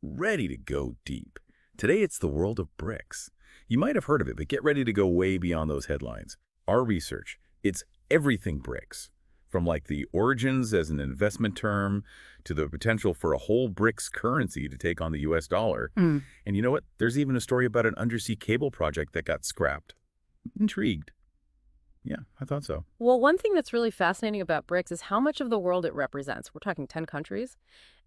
ready to go deep. Today, it's the world of BRICS. You might have heard of it, but get ready to go way beyond those headlines. Our research, it's everything BRICS. From like the origins as an investment term to the potential for a whole BRICS currency to take on the US dollar. And you know what? There's even a story about an undersea cable project that got scrapped. Intrigued. Yeah, I thought so. Well, one thing that's really fascinating about BRICS is how much of the world it represents. We're talking 10 countries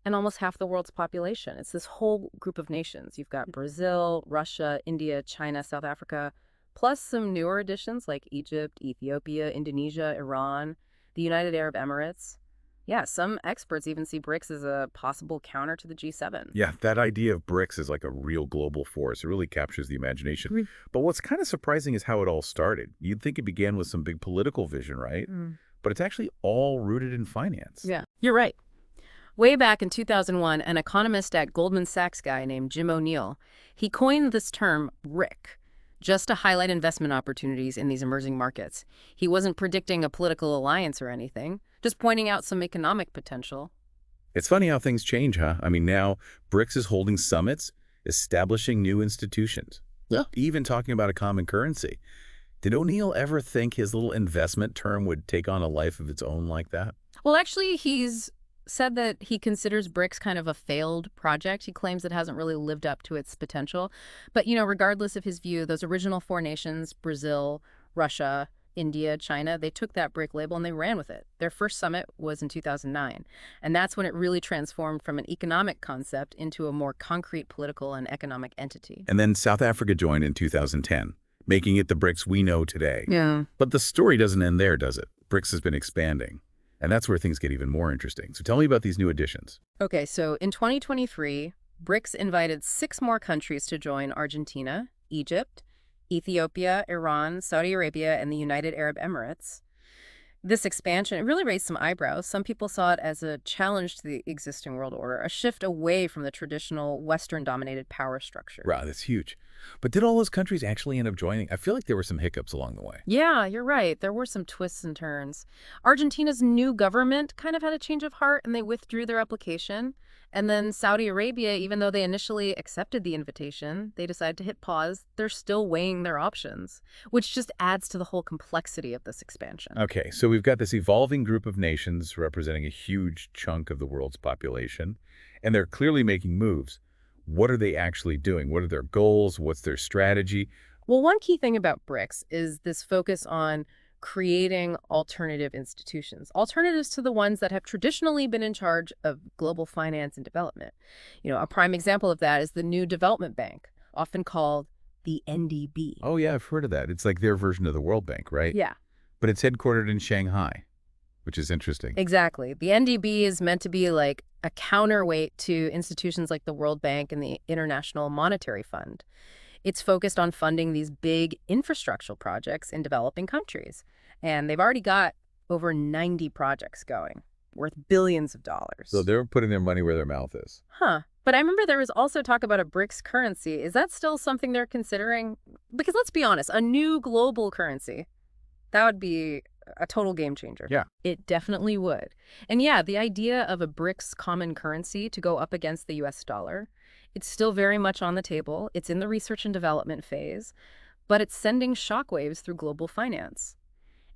and almost half the world's population. It's this whole group of nations. You've got Brazil, Russia, India, China, South Africa, plus some newer additions like Egypt, Ethiopia, Indonesia, Iran, the United Arab Emirates. Yeah, some experts even see BRICS as a possible counter to the G7. Yeah, that idea of BRICS is like a real global force. It really captures the imagination. But what's kind of surprising is how it all started. You'd think it began with some big political vision, right? But it's actually all rooted in finance. Yeah, you're right. Way back in 2001, an economist at Goldman Sachs guy named Jim O'Neill, he coined this term BRIC, just to highlight investment opportunities in these emerging markets. He wasn't predicting a political alliance or anything, just pointing out some economic potential. It's funny how things change, huh? I mean, now BRICS is holding summits, establishing new institutions. Yeah. Even talking about a common currency. Did O'Neill ever think his little investment term would take on a life of its own like that? Well, actually, he's said that he considers BRICS kind of a failed project. He claims it hasn't really lived up to its potential. But, regardless of his view, those original four nations, Brazil, Russia, India, China, they took that BRIC label and they ran with it. Their first summit was in 2009. And that's when it really transformed from an economic concept into a more concrete political and economic entity. And then South Africa joined in 2010, making it the BRICS we know today. Yeah. But the story doesn't end there, does it? BRICS has been expanding. And that's where things get even more interesting. So tell me about these new additions. Okay, so in 2023, BRICS invited 6 more countries to join: Argentina, Egypt, Ethiopia, Iran, Saudi Arabia, and the United Arab Emirates. This expansion, it really raised some eyebrows. Some people saw it as a challenge to the existing world order, a shift away from the traditional Western-dominated power structure. Wow, that's huge. But did all those countries actually end up joining? I feel like there were some hiccups along the way. Yeah, you're right. There were some twists and turns. Argentina's new government kind of had a change of heart, and they withdrew their application. And then Saudi Arabia, even though they initially accepted the invitation, they decided to hit pause. They're still weighing their options, which just adds to the whole complexity of this expansion. Okay, so we've got this evolving group of nations representing a huge chunk of the world's population, and they're clearly making moves. What are they actually doing? What are their goals? What's their strategy? Well, one key thing about BRICS is this focus on creating alternative institutions, alternatives to the ones that have traditionally been in charge of global finance and development. A prime example of that is the New Development Bank, often called the NDB. Oh, yeah, I've heard of that. It's like their version of the World Bank, right? Yeah. But it's headquartered in Shanghai, which is interesting. Exactly. The NDB is meant to be like a counterweight to institutions like the World Bank and the International Monetary Fund. It's focused on funding these big infrastructural projects in developing countries. And they've already got over 90 projects going, worth billions of dollars. So they're putting their money where their mouth is. Huh. But I remember there was also talk about a BRICS currency. Is that still something they're considering? Because let's be honest, a new global currency, that would be a total game changer. Yeah. It definitely would. And yeah, the idea of a BRICS common currency to go up against the US dollar, it's still very much on the table. It's in the research and development phase, but it's sending shockwaves through global finance.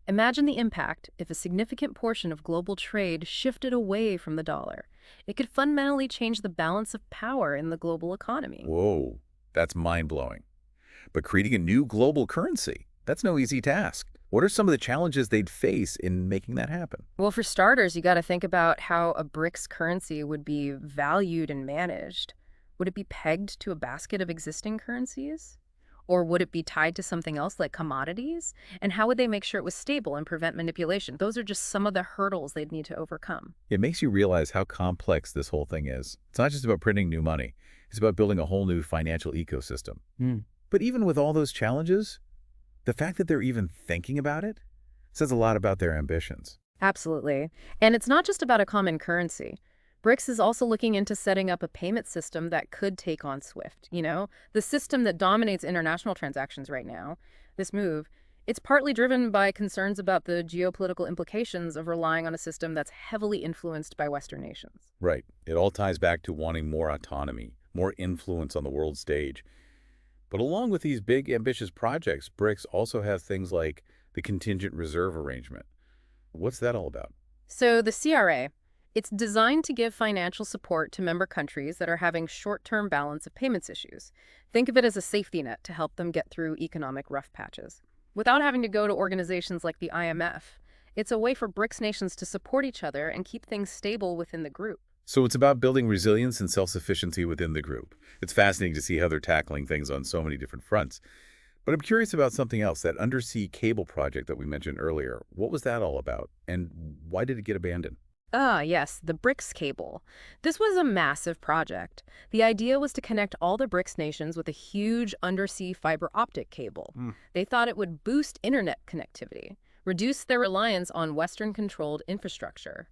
Imagine the impact if a significant portion of global trade shifted away from the dollar. It could fundamentally change the balance of power in the global economy. Whoa, that's mind-blowing. But creating a new global currency, that's no easy task. What are some of the challenges they'd face in making that happen? Well, for starters, you got to think about how a BRICS currency would be valued and managed. Would it be pegged to a basket of existing currencies? Or would it be tied to something else like commodities? And how would they make sure it was stable and prevent manipulation? Those are just some of the hurdles they'd need to overcome. It makes you realize how complex this whole thing is. It's not just about printing new money. It's about building a whole new financial ecosystem. But even with all those challenges, the fact that they're even thinking about it says a lot about their ambitions. Absolutely. And it's not just about a common currency. BRICS is also looking into setting up a payment system that could take on SWIFT. The system that dominates international transactions right now. This move, it's partly driven by concerns about the geopolitical implications of relying on a system that's heavily influenced by Western nations. Right. It all ties back to wanting more autonomy, more influence on the world stage. But along with these big, ambitious projects, BRICS also has things like the contingent reserve arrangement. What's that all about? So the CRA, it's designed to give financial support to member countries that are having short-term balance of payments issues. Think of it as a safety net to help them get through economic rough patches. Without having to go to organizations like the IMF, it's a way for BRICS nations to support each other and keep things stable within the group. So it's about building resilience and self-sufficiency within the group. It's fascinating to see how they're tackling things on so many different fronts. But I'm curious about something else, that undersea cable project that we mentioned earlier. What was that all about, and why did it get abandoned? Ah, yes, the BRICS cable. This was a massive project. The idea was to connect all the BRICS nations with a huge undersea fiber optic cable. Hmm. They thought it would boost internet connectivity, reduce their reliance on Western-controlled infrastructure,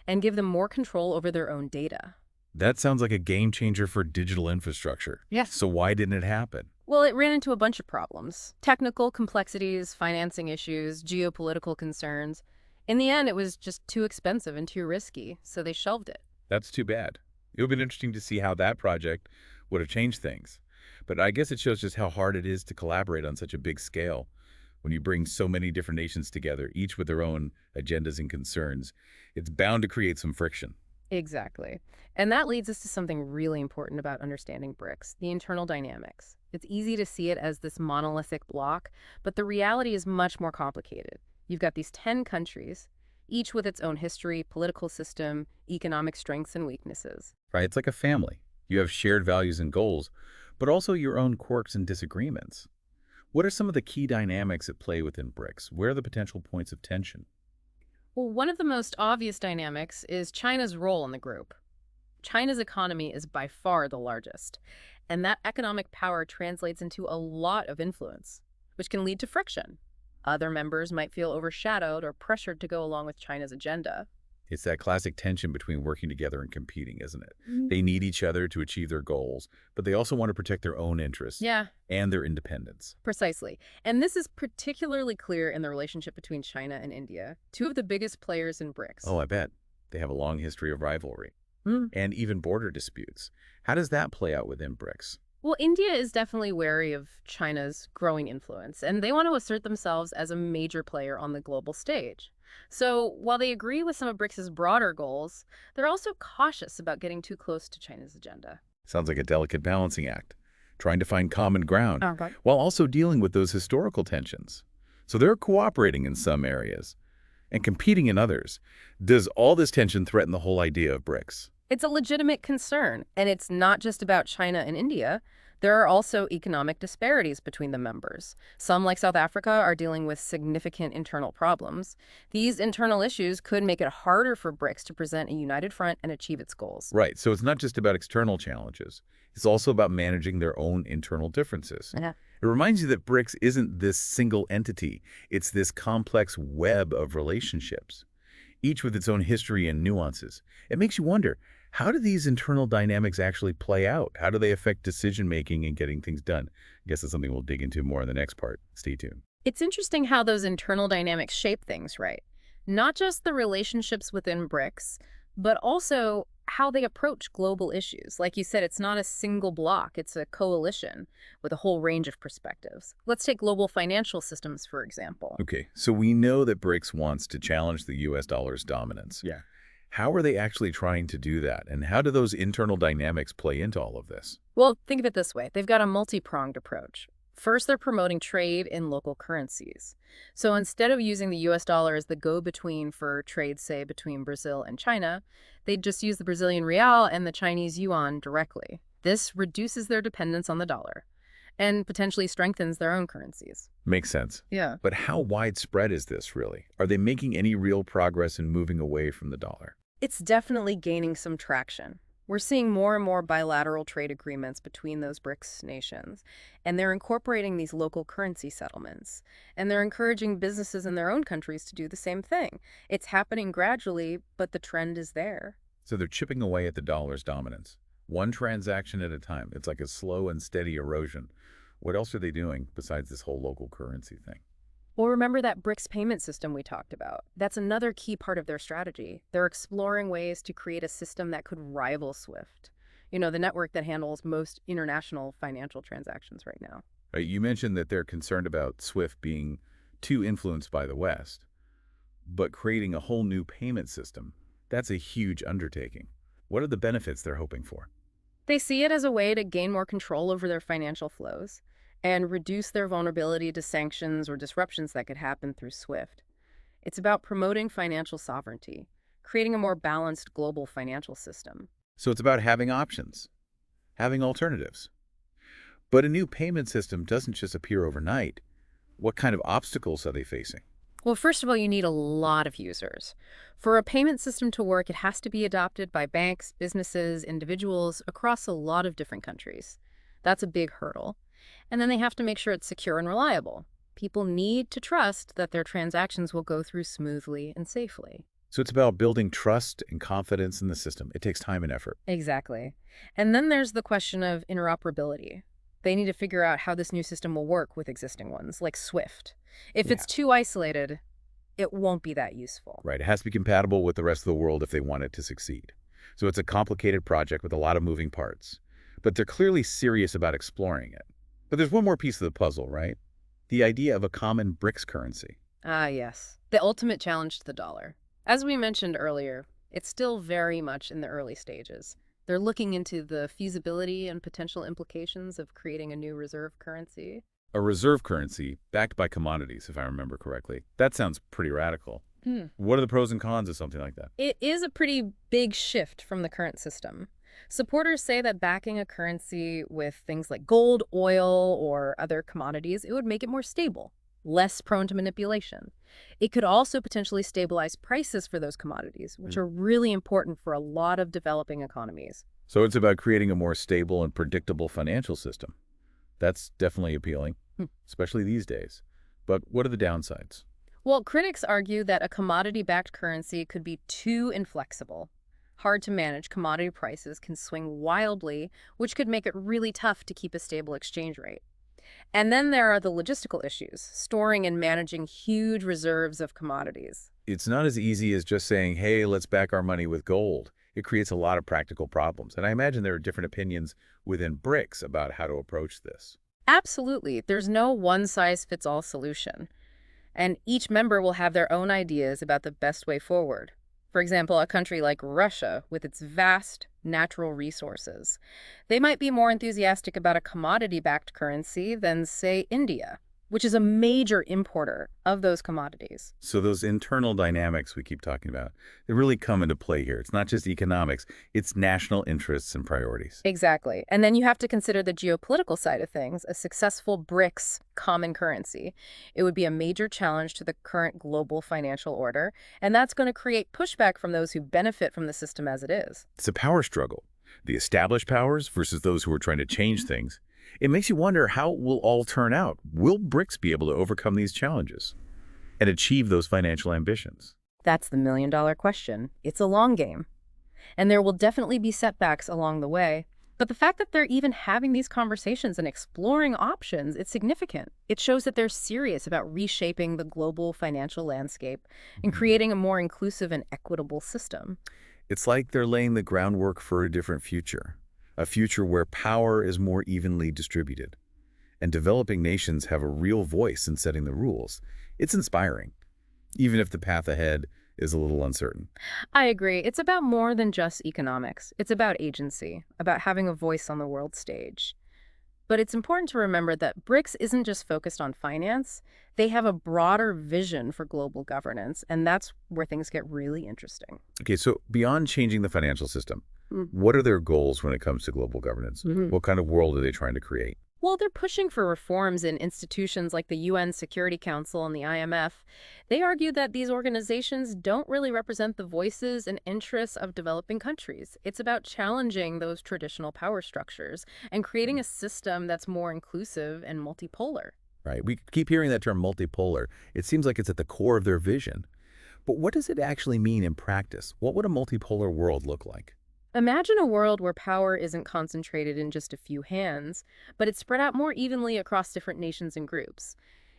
and give them more control over their own data. That sounds like a game changer for digital infrastructure. Yes. So why didn't it happen? Well, it ran into a bunch of problems. Technical complexities, financing issues, geopolitical concerns. In the end, it was just too expensive and too risky, so they shelved it. That's too bad. It would have been interesting to see how that project would have changed things. But I guess it shows just how hard it is to collaborate on such a big scale. When you bring so many different nations together, each with their own agendas and concerns, it's bound to create some friction. Exactly. And that leads us to something really important about understanding BRICS, the internal dynamics. It's easy to see it as this monolithic block, but the reality is much more complicated. You've got these 10 countries, each with its own history, political system, economic strengths and weaknesses. Right? It's like a family. You have shared values and goals, but also your own quirks and disagreements. What are some of the key dynamics at play within BRICS? Where are the potential points of tension? Well, one of the most obvious dynamics is China's role in the group. China's economy is by far the largest, and that economic power translates into a lot of influence, which can lead to friction. Other members might feel overshadowed or pressured to go along with China's agenda. It's that classic tension between working together and competing, isn't it? Mm. They need each other to achieve their goals, but they also want to protect their own interests Yeah, and their independence. precisely. And this is particularly clear in the relationship between China and India, two of the biggest players in BRICS. Oh, I bet. They have a long history of rivalry Hmm. and even border disputes. How does that play out within BRICS? Well, India is definitely wary of China's growing influence, and they want to assert themselves as a major player on the global stage. So while they agree with some of BRICS's broader goals, they're also cautious about getting too close to China's agenda. Sounds like a delicate balancing act, trying to find common ground Okay. while also dealing with those historical tensions. So they're cooperating in some areas and competing in others. Does all this tension threaten the whole idea of BRICS? It's a legitimate concern, and it's not just about China and India. There are also economic disparities between the members. Some, like South Africa, are dealing with significant internal problems. These internal issues could make it harder for BRICS to present a united front and achieve its goals. Right, so it's not just about external challenges. It's also about managing their own internal differences. Yeah. It reminds you that BRICS isn't this single entity. It's this complex web of relationships, each with its own history and nuances. It makes you wonder, how do these internal dynamics actually play out? How do they affect decision-making and getting things done? I guess that's something we'll dig into more in the next part. Stay tuned. It's interesting how those internal dynamics shape things, right? Not just the relationships within BRICS, but also how they approach global issues. Like you said, it's not a single bloc, it's a coalition with a whole range of perspectives. Let's take global financial systems, for example. Okay, so we know that BRICS wants to challenge the U.S. dollar's dominance. Yeah. How are they actually trying to do that? And how do those internal dynamics play into all of this? Well, think of it this way. They've got a multi-pronged approach. First, they're promoting trade in local currencies. So instead of using the US dollar as the go-between for trade, say, between Brazil and China, they just use the Brazilian real and the Chinese yuan directly. This reduces their dependence on the dollar and potentially strengthens their own currencies. Makes sense. Yeah. But how widespread is this really? Are they making any real progress in moving away from the dollar? It's definitely gaining some traction. We're seeing more and more bilateral trade agreements between those BRICS nations, and they're incorporating these local currency settlements, and they're encouraging businesses in their own countries to do the same thing. It's happening gradually, but the trend is there. So they're chipping away at the dollar's dominance, one transaction at a time. It's like a slow and steady erosion. What else are they doing besides this whole local currency thing? Well, remember that BRICS payment system we talked about? That's another key part of their strategy. They're exploring ways to create a system that could rival SWIFT. the network that handles most international financial transactions right now. You mentioned that they're concerned about SWIFT being too influenced by the West, but creating a whole new payment system, that's a huge undertaking. What are the benefits they're hoping for? They see it as a way to gain more control over their financial flows and reduce their vulnerability to sanctions or disruptions that could happen through SWIFT. It's about promoting financial sovereignty, creating a more balanced global financial system. So it's about having options, having alternatives. But a new payment system doesn't just appear overnight. What kind of obstacles are they facing? Well, first of all, you need a lot of users. For a payment system to work, it has to be adopted by banks, businesses, individuals across a lot of different countries. That's a big hurdle. And then they have to make sure it's secure and reliable. People need to trust that their transactions will go through smoothly and safely. So it's about building trust and confidence in the system. It takes time and effort. Exactly. And then there's the question of interoperability. They need to figure out how this new system will work with existing ones, like SWIFT. If Yeah. it's too isolated, it won't be that useful. Right. It has to be compatible with the rest of the world if they want it to succeed. So it's a complicated project with a lot of moving parts. But they're clearly serious about exploring it. But there's one more piece of the puzzle, right? The idea of a common BRICS currency. Ah, yes. The ultimate challenge to the dollar. As we mentioned earlier, it's still very much in the early stages. They're looking into the feasibility and potential implications of creating a new reserve currency. A reserve currency backed by commodities, if I remember correctly. That sounds pretty radical. What are the pros and cons of something like that? It is a pretty big shift from the current system. Supporters say that backing a currency with things like gold, oil, or other commodities, it would make it more stable, less prone to manipulation. It could also potentially stabilize prices for those commodities, which are really important for a lot of developing economies. So it's about creating a more stable and predictable financial system. That's definitely appealing, especially these days. But what are the downsides? Well, critics argue that a commodity-backed currency could be too inflexible. Hard to manage, commodity prices can swing wildly, which could make it really tough to keep a stable exchange rate. And then there are the logistical issues, storing and managing huge reserves of commodities. It's not as easy as just saying, hey, let's back our money with gold. It creates a lot of practical problems. And I imagine there are different opinions within BRICS about how to approach this. Absolutely, there's no one-size-fits-all solution. And each member will have their own ideas about the best way forward. For example, a country like Russia, with its vast natural resources, they might be more enthusiastic about a commodity-backed currency than, say, India, which is a major importer of those commodities. So those internal dynamics we keep talking about, they really come into play here. It's not just economics, it's national interests and priorities. Exactly. And then you have to consider the geopolitical side of things, a successful BRICS common currency. It would be a major challenge to the current global financial order, and that's going to create pushback from those who benefit from the system as it is. It's a power struggle. The established powers versus those who are trying to change things. It makes you wonder how it will all turn out. Will BRICS be able to overcome these challenges and achieve those financial ambitions? That's the million-dollar question. It's a long game. And there will definitely be setbacks along the way. But the fact that they're even having these conversations and exploring options, it's significant. It shows that they're serious about reshaping the global financial landscape and creating a more inclusive and equitable system. It's like they're laying the groundwork for a different future, a future where power is more evenly distributed, and developing nations have a real voice in setting the rules. It's inspiring, even if the path ahead is a little uncertain. I agree. It's about more than just economics. It's about agency, about having a voice on the world stage. But it's important to remember that BRICS isn't just focused on finance. They have a broader vision for global governance, and that's where things get really interesting. Okay, so beyond changing the financial system, what are their goals when it comes to global governance? What kind of world are they trying to create? Well, they're pushing for reforms in institutions like the UN Security Council and the IMF. They argue that these organizations don't really represent the voices and interests of developing countries. It's about challenging those traditional power structures and creating a system that's more inclusive and multipolar. Right, we keep hearing that term multipolar. It seems like it's at the core of their vision. But what does it actually mean in practice? What would a multipolar world look like? Imagine a world where power isn't concentrated in just a few hands, but it's spread out more evenly across different nations and groups.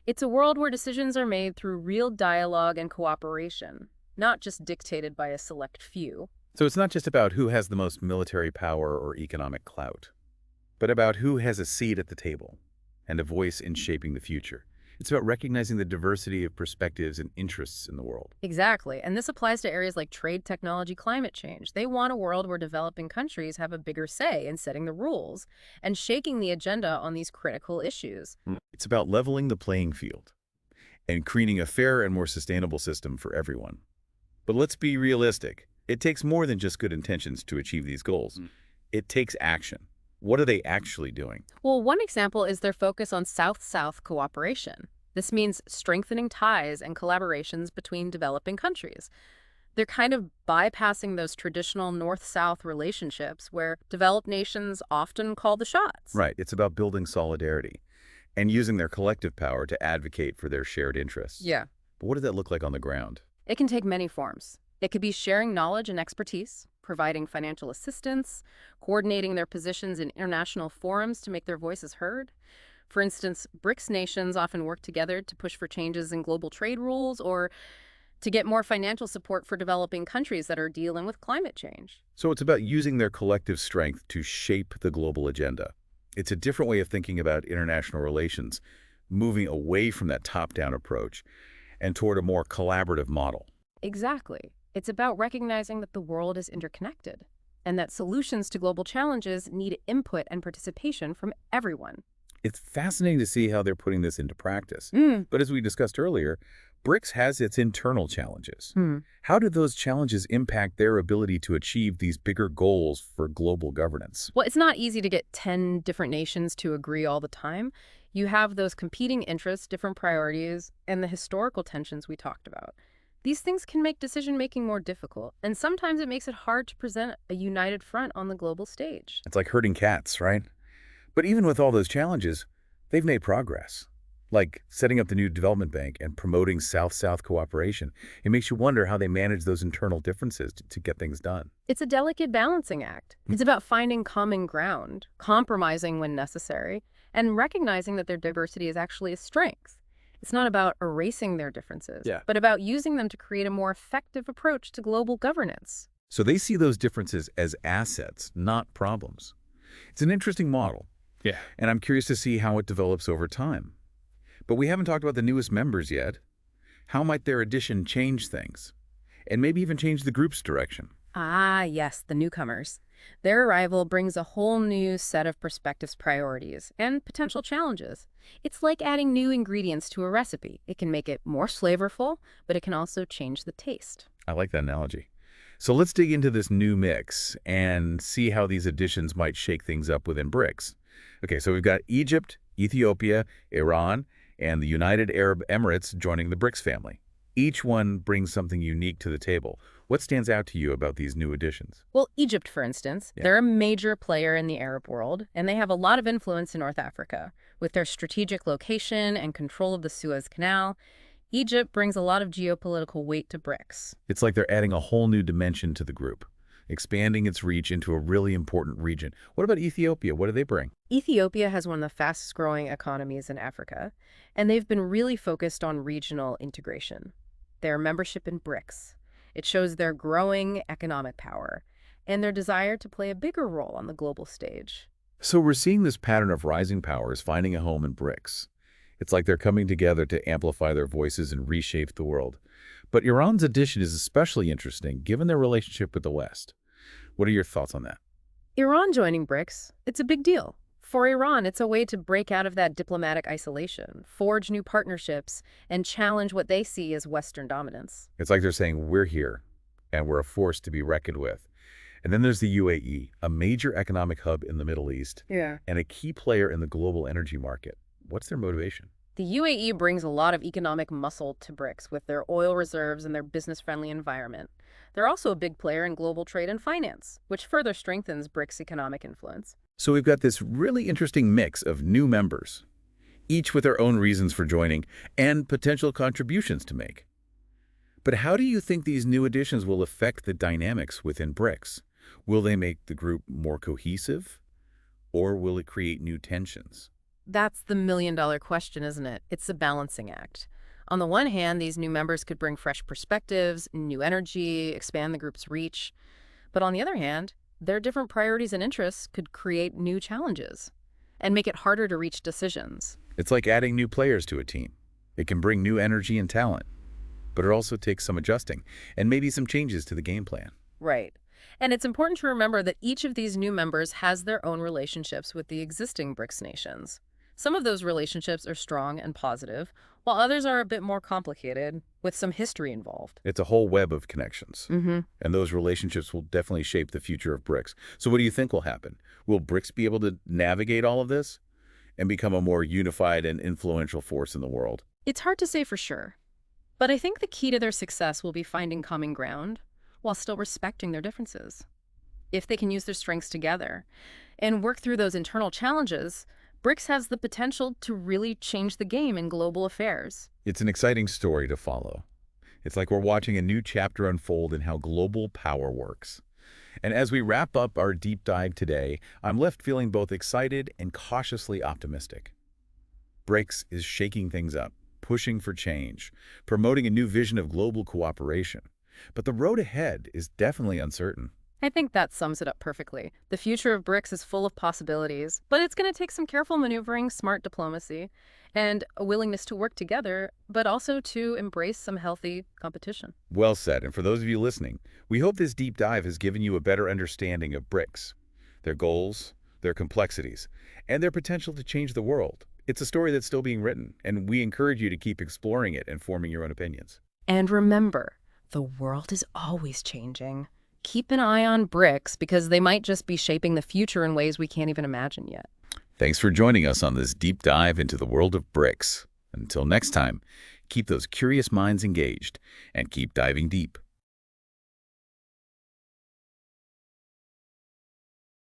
It's a world where decisions are made through real dialogue and cooperation, not just dictated by a select few. So it's not just about who has the most military power or economic clout, but about who has a seat at the table and a voice in shaping the future. It's about recognizing the diversity of perspectives and interests in the world. Exactly. And this applies to areas like trade, technology, climate change. They want a world where developing countries have a bigger say in setting the rules and shaking the agenda on these critical issues. It's about leveling the playing field and creating a fair and more sustainable system for everyone. But let's be realistic. It takes more than just good intentions to achieve these goals. It takes action. What are they actually doing? Well, one example is their focus on South-South cooperation. This means strengthening ties and collaborations between developing countries. They're kind of bypassing those traditional North-South relationships where developed nations often call the shots. Right. It's about building solidarity and using their collective power to advocate for their shared interests. Yeah. But what does that look like on the ground? It can take many forms. It could be sharing knowledge and expertise, providing financial assistance, coordinating their positions in international forums to make their voices heard. For instance, BRICS nations often work together to push for changes in global trade rules or to get more financial support for developing countries that are dealing with climate change. So it's about using their collective strength to shape the global agenda. It's a different way of thinking about international relations, moving away from that top-down approach and toward a more collaborative model. Exactly. It's about recognizing that the world is interconnected and that solutions to global challenges need input and participation from everyone. It's fascinating to see how they're putting this into practice. But as we discussed earlier, BRICS has its internal challenges. How do those challenges impact their ability to achieve these bigger goals for global governance? Well, it's not easy to get 10 different nations to agree all the time. You have those competing interests, different priorities, and the historical tensions we talked about. These things can make decision-making more difficult, and sometimes it makes it hard to present a united front on the global stage. It's like herding cats, right? But even with all those challenges, they've made progress. Like setting up the new development bank and promoting South-South cooperation. It makes you wonder how they manage those internal differences to get things done. It's a delicate balancing act. It's about finding common ground, compromising when necessary, and recognizing that their diversity is actually a strength. It's not about erasing their differences, but about using them to create a more effective approach to global governance. So they see those differences as assets, not problems. It's an interesting model. And I'm curious to see how it develops over time. But we haven't talked about the newest members yet. How might their addition change things? And maybe even change the group's direction? Ah, yes, the newcomers. Their arrival brings a whole new set of perspectives, priorities, and potential challenges. It's like adding new ingredients to a recipe. It can make it more flavorful, but it can also change the taste. I like that analogy. So let's dig into this new mix and see how these additions might shake things up within BRICS. Okay, so we've got Egypt, Ethiopia, Iran, and the United Arab Emirates joining the BRICS family. Each one brings something unique to the table. What stands out to you about these new additions? Well, Egypt, for instance, they're a major player in the Arab world, and they have a lot of influence in North Africa. With their strategic location and control of the Suez Canal, Egypt brings a lot of geopolitical weight to BRICS. It's like they're adding a whole new dimension to the group, expanding its reach into a really important region. What about Ethiopia? What do they bring? Ethiopia has one of the fastest-growing economies in Africa, and they've been really focused on regional integration. Their membership in BRICS. It shows their growing economic power and their desire to play a bigger role on the global stage. So we're seeing this pattern of rising powers finding a home in BRICS. It's like they're coming together to amplify their voices and reshape the world. But Iran's addition is especially interesting given their relationship with the West. What are your thoughts on that? Iran joining BRICS, it's a big deal. For Iran, it's a way to break out of that diplomatic isolation, forge new partnerships, and challenge what they see as Western dominance. It's like they're saying, we're here, and we're a force to be reckoned with. And then there's the UAE, a major economic hub in the Middle East, and a key player in the global energy market. What's their motivation? The UAE brings a lot of economic muscle to BRICS with their oil reserves and their business-friendly environment. They're also a big player in global trade and finance, which further strengthens BRICS' economic influence. So we've got this really interesting mix of new members, each with their own reasons for joining and potential contributions to make. But how do you think these new additions will affect the dynamics within BRICS? Will they make the group more cohesive, or will it create new tensions? That's the million-dollar question, isn't it? It's a balancing act. On the one hand, these new members could bring fresh perspectives, new energy, expand the group's reach. But on the other hand, their different priorities and interests could create new challenges and make it harder to reach decisions. It's like adding new players to a team. It can bring new energy and talent, but it also takes some adjusting and maybe some changes to the game plan. Right. And it's important to remember that each of these new members has their own relationships with the existing BRICS nations. Some of those relationships are strong and positive, while others are a bit more complicated, with some history involved. It's a whole web of connections, Mm-hmm. and those relationships will definitely shape the future of BRICS. So what do you think will happen? Will BRICS be able to navigate all of this and become a more unified and influential force in the world? It's hard to say for sure, but I think the key to their success will be finding common ground while still respecting their differences. If they can use their strengths together and work through those internal challenges, BRICS has the potential to really change the game in global affairs. It's an exciting story to follow. It's like we're watching a new chapter unfold in how global power works. And as we wrap up our deep dive today, I'm left feeling both excited and cautiously optimistic. BRICS is shaking things up, pushing for change, promoting a new vision of global cooperation. But the road ahead is definitely uncertain. I think that sums it up perfectly. The future of BRICS is full of possibilities, but it's going to take some careful maneuvering, smart diplomacy, and a willingness to work together, but also to embrace some healthy competition. Well said. And for those of you listening, we hope this deep dive has given you a better understanding of BRICS, their goals, their complexities, and their potential to change the world. It's a story that's still being written, and we encourage you to keep exploring it and forming your own opinions. And remember, the world is always changing. Keep an eye on BRICS because they might just be shaping the future in ways we can't even imagine yet. Thanks for joining us on this deep dive into the world of BRICS. Until next time, keep those curious minds engaged and keep diving deep.